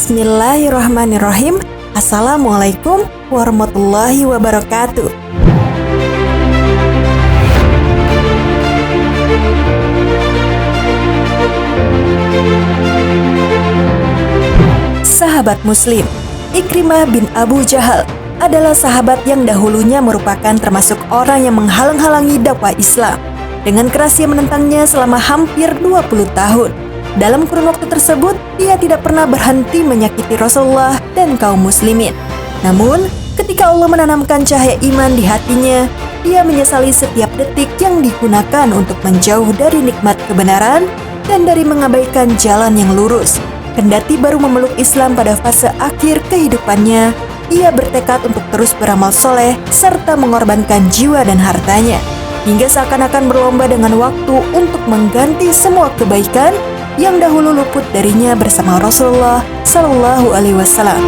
Bismillahirrahmanirrahim. Assalamualaikum warahmatullahi wabarakatuh. Sahabat Muslim, Ikrimah bin Abu Jahal adalah sahabat yang dahulunya merupakan termasuk orang yang menghalang-halangi dakwah Islam. Dengan keras ia menentangnya selama hampir 20 tahun. Dalam kurun waktu tersebut, ia tidak pernah berhenti menyakiti Rasulullah dan kaum muslimin. Namun, ketika Allah menanamkan cahaya iman di hatinya, ia menyesali setiap detik yang digunakan untuk menjauh dari nikmat kebenaran dan dari mengabaikan jalan yang lurus. Kendati baru memeluk Islam pada fase akhir kehidupannya, ia bertekad untuk terus beramal soleh serta mengorbankan jiwa dan hartanya, hingga seakan-akan berlomba dengan waktu untuk mengganti semua kebaikan yang dahulu luput darinya bersama Rasulullah Shallallahu Alaihi Wasallam.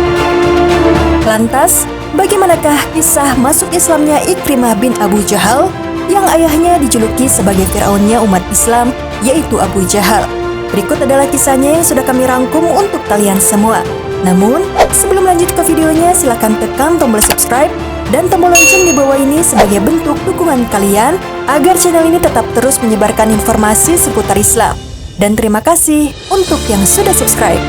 Lantas, bagaimanakah kisah masuk Islamnya Ikrimah bin Abu Jahal yang ayahnya dijuluki sebagai Fir'aunnya umat Islam, yaitu Abu Jahal? Berikut adalah kisahnya yang sudah kami rangkum untuk kalian semua. Namun, sebelum lanjut ke videonya, silakan tekan tombol subscribe dan tombol lonceng di bawah ini sebagai bentuk dukungan kalian agar channel ini tetap terus menyebarkan informasi seputar Islam. Dan terima kasih untuk yang sudah subscribe.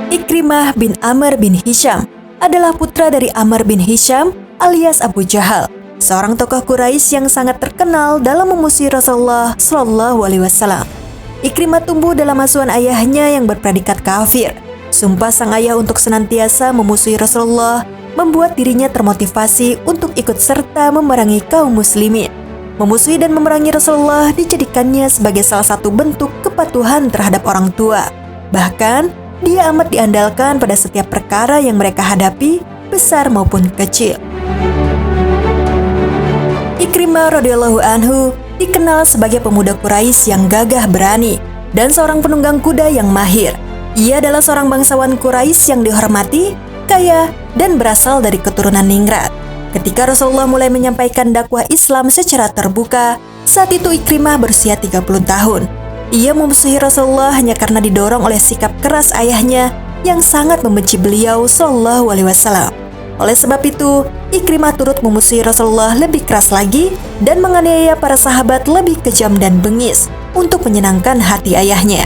Ikrimah bin Amr bin Hisham adalah putra dari Amr bin Hisham alias Abu Jahal, seorang tokoh Quraisy yang sangat terkenal dalam memusuhi Rasulullah Shallallahu Alaihi Wasallam. Ikrimah tumbuh dalam asuhan ayahnya yang berpredikat kafir. Sumpah sang ayah untuk senantiasa memusuhi Rasulullah membuat dirinya termotivasi untuk ikut serta memerangi kaum muslimin. Memusuhi dan memerangi Rasulullah dijadikannya sebagai salah satu bentuk kepatuhan terhadap orang tua. Bahkan, dia amat diandalkan pada setiap perkara yang mereka hadapi, besar maupun kecil. Ikrimah radhiyallahu anhu dikenal sebagai pemuda Quraisy yang gagah berani dan seorang penunggang kuda yang mahir. Ia adalah seorang bangsawan Quraisy yang dihormati, kaya, dan berasal dari keturunan ningrat. Ketika Rasulullah mulai menyampaikan dakwah Islam secara terbuka, saat itu Ikrimah berusia 30 tahun. Ia memusuhi Rasulullah hanya karena didorong oleh sikap keras ayahnya yang sangat membenci beliau Shallallahu Alaihi Wasallam. Oleh sebab itu, Ikrimah turut memusuhi Rasulullah lebih keras lagi dan menganiaya para sahabat lebih kejam dan bengis untuk menyenangkan hati ayahnya.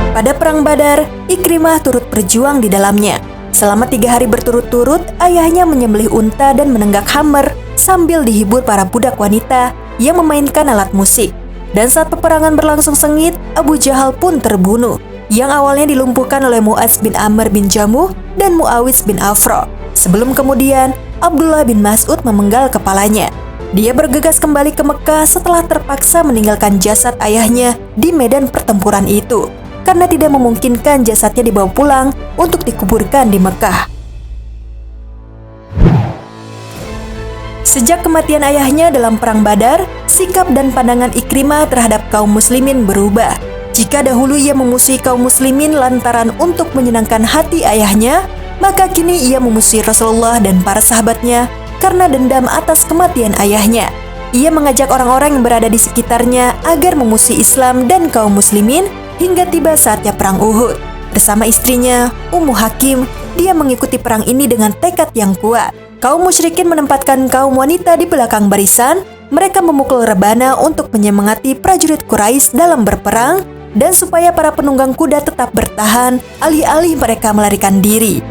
Pada Perang Badar, Ikrimah turut berjuang di dalamnya. Selama 3 hari berturut-turut, ayahnya menyembelih unta dan menenggak hammer sambil dihibur para budak wanita yang memainkan alat musik. Dan saat peperangan berlangsung sengit, Abu Jahal pun terbunuh, yang awalnya dilumpuhkan oleh Mu'adz bin Amr bin Jamuh dan Mu'awidz bin Afra. Sebelum kemudian, Abdullah bin Mas'ud memenggal kepalanya. Dia bergegas kembali ke Mekah setelah terpaksa meninggalkan jasad ayahnya di medan pertempuran itu, karena tidak memungkinkan jasadnya dibawa pulang untuk dikuburkan di Mekah. Sejak kematian ayahnya dalam Perang Badar, sikap dan pandangan Ikrimah terhadap kaum muslimin berubah. Jika dahulu ia memusuhi kaum muslimin lantaran untuk menyenangkan hati ayahnya, maka kini ia memusuhi Rasulullah dan para sahabatnya karena dendam atas kematian ayahnya. Ia mengajak orang-orang yang berada di sekitarnya agar memusuhi Islam dan kaum muslimin hingga tiba saatnya Perang Uhud. Bersama istrinya, Ummu Hakim, dia mengikuti perang ini dengan tekad yang kuat. Kaum musyrikin menempatkan kaum wanita di belakang barisan. Mereka memukul rebana untuk menyemangati prajurit Quraisy dalam berperang dan supaya para penunggang kuda tetap bertahan alih-alih mereka melarikan diri.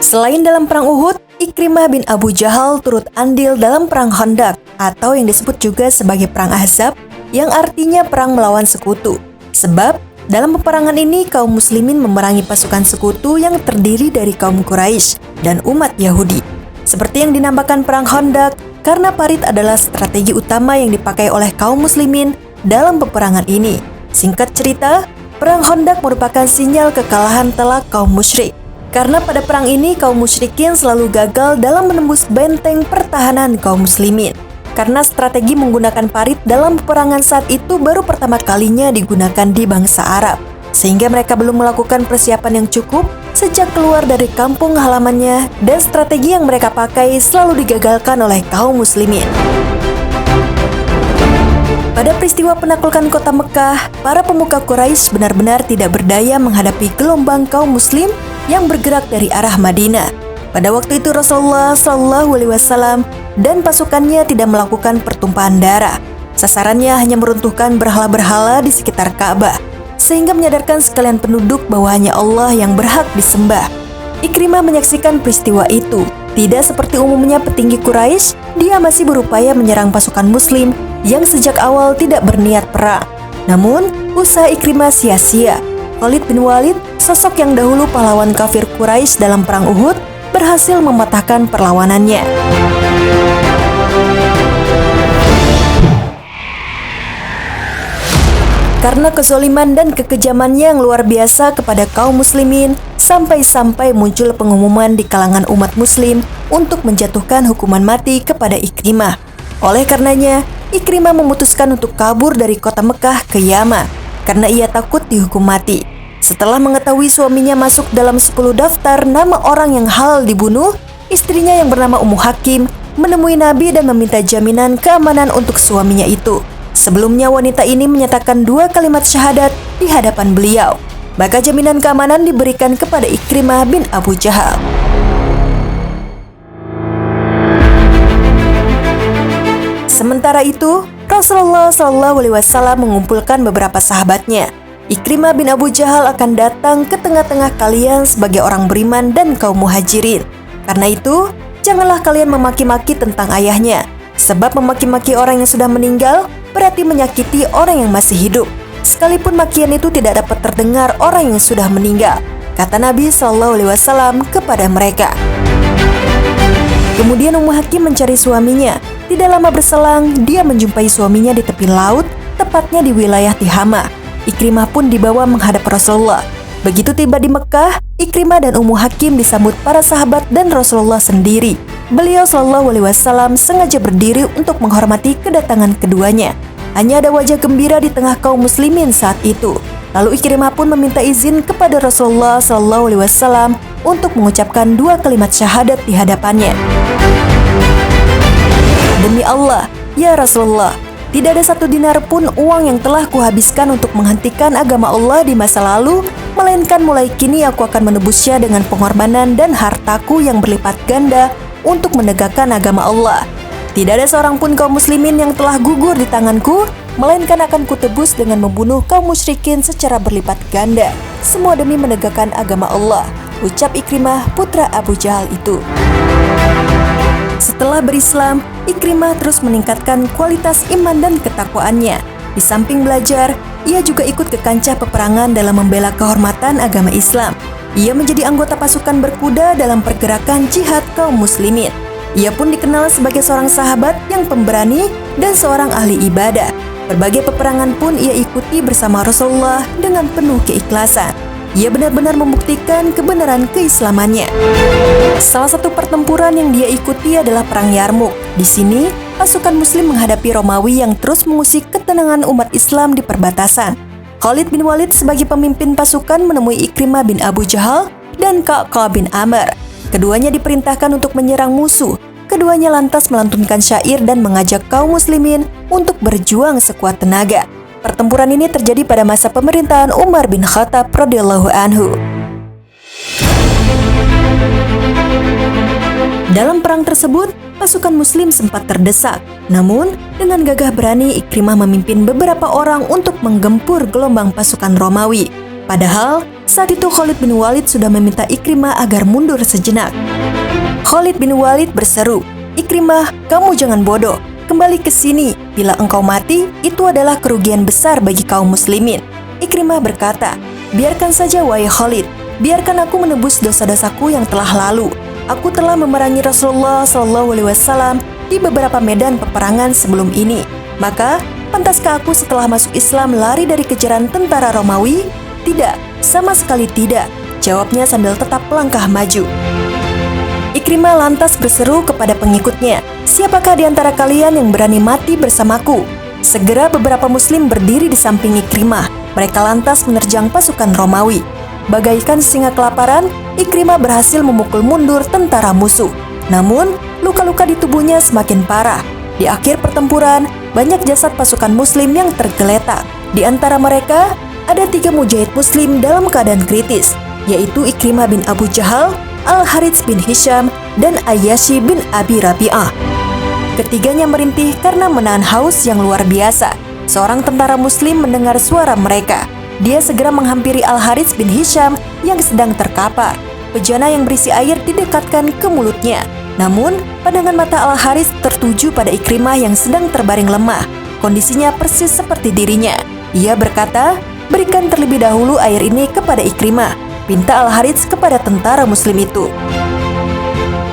Selain dalam Perang Uhud, Ikrimah bin Abu Jahal turut andil dalam Perang Khandaq atau yang disebut juga sebagai Perang Ahzab, yang artinya perang melawan sekutu. Sebab dalam peperangan ini kaum muslimin memerangi pasukan sekutu yang terdiri dari kaum Quraisy dan umat Yahudi. Seperti yang dinamakan Perang Khandaq karena parit adalah strategi utama yang dipakai oleh kaum muslimin dalam peperangan ini. Singkat cerita, Perang Khandaq merupakan sinyal kekalahan telak kaum musyrik. Karena pada perang ini kaum musyrikin selalu gagal dalam menembus benteng pertahanan kaum muslimin. Karena strategi menggunakan parit dalam peperangan saat itu baru pertama kalinya digunakan di bangsa Arab. sehingga mereka belum melakukan persiapan yang cukup sejak keluar dari kampung halamannya, dan strategi yang mereka pakai selalu digagalkan oleh kaum muslimin. Pada peristiwa penaklukan kota Mekah, para pemuka Quraisy benar-benar tidak berdaya menghadapi gelombang kaum muslim yang bergerak dari arah Madinah. Pada waktu itu Rasulullah SAW dan pasukannya tidak melakukan pertumpahan darah. Sasarannya hanya meruntuhkan berhala-berhala di sekitar Ka'bah, sehingga menyadarkan sekalian penduduk bahwa hanya Allah yang berhak disembah. Ikrimah menyaksikan peristiwa itu. Tidak seperti umumnya petinggi Quraisy, dia masih berupaya menyerang pasukan muslim yang sejak awal tidak berniat perang. Namun, usaha Ikrimah sia-sia. Khalid bin Walid, sosok yang dahulu pahlawan kafir Quraisy dalam perang Uhud, berhasil mematahkan perlawanannya. Karena kezoliman dan kekejamannya yang luar biasa kepada kaum muslimin, sampai-sampai muncul pengumuman di kalangan umat muslim untuk menjatuhkan hukuman mati kepada Ikrimah. Oleh karenanya, Ikrimah memutuskan untuk kabur dari kota Mekah ke Yaman karena ia takut dihukum mati. Setelah mengetahui suaminya masuk dalam 10 daftar nama orang yang halal dibunuh, istrinya yang bernama Ummu Hakim menemui Nabi dan meminta jaminan keamanan untuk suaminya itu. Sebelumnya wanita ini menyatakan 2 kalimat syahadat di hadapan beliau. Maka jaminan keamanan diberikan kepada Ikrimah bin Abu Jahal. Sementara itu, Rasulullah SAW mengumpulkan beberapa sahabatnya. Ikrimah bin Abu Jahal akan datang ke tengah-tengah kalian sebagai orang beriman dan kaum muhajirin. Karena itu, janganlah kalian memaki-maki tentang ayahnya, sebab memaki-maki orang yang sudah meninggal berarti menyakiti orang yang masih hidup, sekalipun makian itu tidak dapat terdengar orang yang sudah meninggal, kata Nabi SAW kepada mereka. Kemudian Ummu Hakim mencari suaminya. Tidak lama berselang, dia menjumpai suaminya di tepi laut, tepatnya di wilayah Tihama. Ikrimah pun dibawa menghadap Rasulullah. Begitu tiba di Mekah, Ikrimah dan Ummu Hakim disambut para sahabat dan Rasulullah sendiri. Beliau SAW sengaja berdiri untuk menghormati kedatangan keduanya. Hanya ada wajah gembira di tengah kaum muslimin saat itu. Lalu Ikrimah pun meminta izin kepada Rasulullah SAW untuk mengucapkan 2 kalimat syahadat di hadapannya. Demi Allah, ya Rasulullah, tidak ada 1 dinar pun uang yang telah kuhabiskan untuk menghentikan agama Allah di masa lalu, melainkan mulai kini aku akan menebusnya dengan pengorbanan dan hartaku yang berlipat ganda untuk menegakkan agama Allah. Tidak ada seorang pun kaum muslimin yang telah gugur di tanganku, melainkan akan kutebus dengan membunuh kaum musyrikin secara berlipat ganda. Semua demi menegakkan agama Allah, ucap Ikrimah putra Abu Jahal itu. Setelah berislam, Ikrimah terus meningkatkan kualitas iman dan ketakwaannya. Di samping belajar, ia juga ikut ke kancah peperangan dalam membela kehormatan agama Islam. Ia menjadi anggota pasukan berkuda dalam pergerakan jihad kaum muslimin. Ia pun dikenal sebagai seorang sahabat yang pemberani dan seorang ahli ibadah. Berbagai peperangan pun ia ikuti bersama Rasulullah dengan penuh keikhlasan. Ia benar-benar membuktikan kebenaran keislamannya. Salah satu pertempuran yang dia ikuti adalah Perang Yarmuk. Di sini, pasukan muslim menghadapi Romawi yang terus mengusik ketenangan umat Islam di perbatasan. Khalid bin Walid sebagai pemimpin pasukan menemui Ikrimah bin Abu Jahal dan Ka'ab bin Amr. Keduanya diperintahkan untuk menyerang musuh. Keduanya lantas melantunkan syair dan mengajak kaum muslimin untuk berjuang sekuat tenaga. Pertempuran ini terjadi pada masa pemerintahan Umar bin Khattab radhiyallahu anhu. Dalam perang tersebut, pasukan muslim sempat terdesak. Namun, dengan gagah berani Ikrimah memimpin beberapa orang untuk menggempur gelombang pasukan Romawi. Padahal, saat itu Khalid bin Walid sudah meminta Ikrimah agar mundur sejenak. Khalid bin Walid berseru, "Ikrimah, kamu jangan bodoh. Kembali ke sini. Bila engkau mati, itu adalah kerugian besar bagi kaum muslimin." Ikrimah berkata, "Biarkan saja wahai Khalid. Biarkan aku menebus dosa-dosaku yang telah lalu. Aku telah memerangi Rasulullah SAW di beberapa medan peperangan sebelum ini. Maka, pantaskah aku setelah masuk Islam lari dari kejaran tentara Romawi? Tidak, sama sekali tidak," jawabnya sambil tetap melangkah maju. Ikrimah lantas berseru kepada pengikutnya, "Siapakah di antara kalian yang berani mati bersamaku?" Segera beberapa muslim berdiri di samping Ikrimah. mereka lantas menerjang pasukan Romawi. Bagaikan singa kelaparan, Ikrimah berhasil memukul mundur tentara musuh. Namun, luka-luka di tubuhnya semakin parah. Di akhir pertempuran, banyak jasad pasukan muslim yang tergeletak. Di antara mereka, ada 3 mujahid muslim dalam keadaan kritis, yaitu Ikrimah bin Abu Jahal, Al-Harits bin Hisham, dan Ayyashi bin Abi Rabi'ah. Ketiganya merintih karena menahan haus yang luar biasa. Seorang tentara muslim mendengar suara mereka. Dia segera menghampiri Al-Harits bin Hisham yang sedang terkapar. Bejana yang berisi air didekatkan ke mulutnya. Namun, pandangan mata Al-Harits tertuju pada Ikrimah yang sedang terbaring lemah. Kondisinya persis seperti dirinya. Ia berkata, "Berikan terlebih dahulu air ini kepada Ikrimah," pinta Al-Harits kepada tentara muslim itu.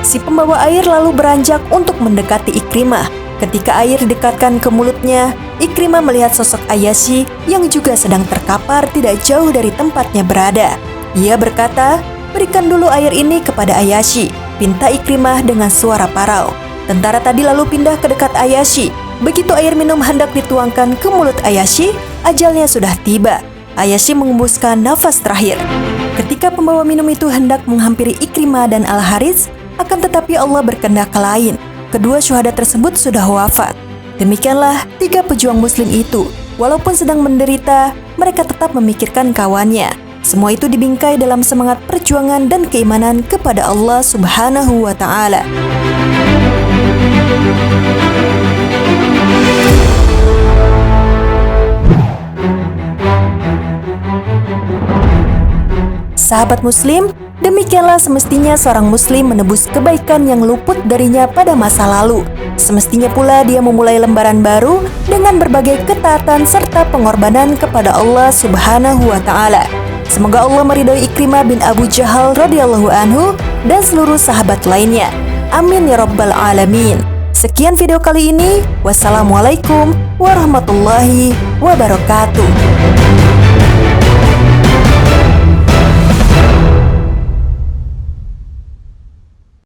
Si pembawa air lalu beranjak untuk mendekati Ikrimah. Ketika air didekatkan ke mulutnya, Ikrimah melihat sosok Ayyashi yang juga sedang terkapar tidak jauh dari tempatnya berada. Ia berkata, "Berikan dulu air ini kepada Ayyashi," pinta Ikrimah dengan suara parau. Tentara tadi lalu pindah ke dekat Ayyashi. Begitu air minum hendak dituangkan ke mulut Ayyashi, ajalnya sudah tiba. Ayyashi mengembuskan nafas terakhir. Ketika pembawa minum itu hendak menghampiri Ikrimah dan Al-Harits, akan tetapi Allah berkehendak lain. Kedua syuhada tersebut sudah wafat. Demikianlah 3 pejuang muslim itu. Walaupun sedang menderita, mereka tetap memikirkan kawannya. Semua itu dibingkai dalam semangat perjuangan dan keimanan kepada Allah Subhanahu wa Ta'ala. Sahabat muslim, demikianlah semestinya seorang muslim menebus kebaikan yang luput darinya pada masa lalu. Semestinya pula dia memulai lembaran baru dengan berbagai ketaatan serta pengorbanan kepada Allah Subhanahu wa Ta'ala. Semoga Allah meridhai Ikrimah bin Abu Jahal radhiyallahu anhu dan seluruh sahabat lainnya. Amin ya rabbal alamin. Sekian video kali ini. Wassalamualaikum warahmatullahi wabarakatuh.